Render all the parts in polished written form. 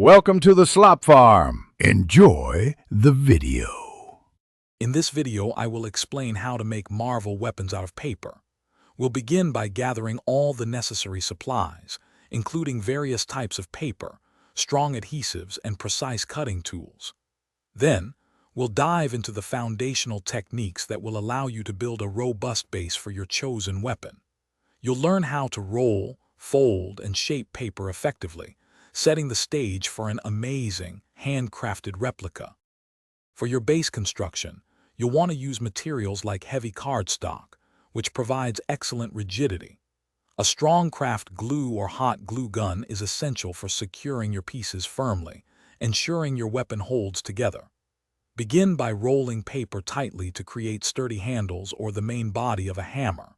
Welcome to the Slop Farm. Enjoy the video. In this video, I will explain how to make Marvel weapons out of paper. We'll begin by gathering all the necessary supplies, including various types of paper, strong adhesives, and precise cutting tools. Then, we'll dive into the foundational techniques that will allow you to build a robust base for your chosen weapon. You'll learn how to roll, fold, and shape paper effectively, setting the stage for an amazing, handcrafted replica. For your base construction, you'll want to use materials like heavy cardstock, which provides excellent rigidity. A strong craft glue or hot glue gun is essential for securing your pieces firmly, ensuring your weapon holds together. Begin by rolling paper tightly to create sturdy handles or the main body of a hammer.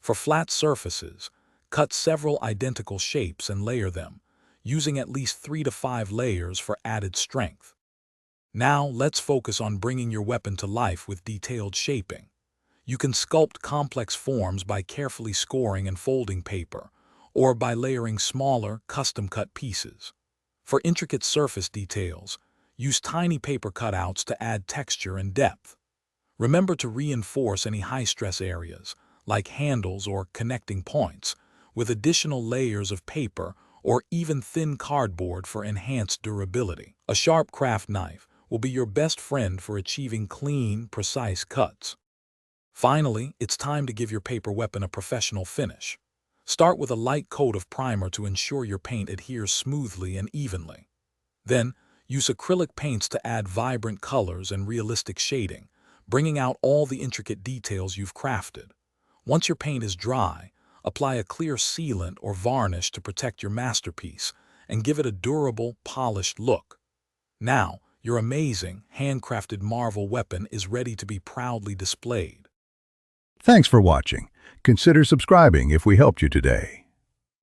For flat surfaces, cut several identical shapes and layer them, using at least 3 to 5 layers for added strength. Now, let's focus on bringing your weapon to life with detailed shaping. You can sculpt complex forms by carefully scoring and folding paper, or by layering smaller, custom-cut pieces. For intricate surface details, use tiny paper cutouts to add texture and depth. Remember to reinforce any high-stress areas, like handles or connecting points, with additional layers of paper or even thin cardboard for enhanced durability. A sharp craft knife will be your best friend for achieving clean, precise cuts. Finally, it's time to give your paper weapon a professional finish. Start with a light coat of primer to ensure your paint adheres smoothly and evenly. Then, use acrylic paints to add vibrant colors and realistic shading, bringing out all the intricate details you've crafted. Once your paint is dry, apply a clear sealant or varnish to protect your masterpiece and give it a durable, polished look. Now, your amazing, handcrafted Marvel weapon is ready to be proudly displayed. Thanks for watching. Consider subscribing if we helped you today.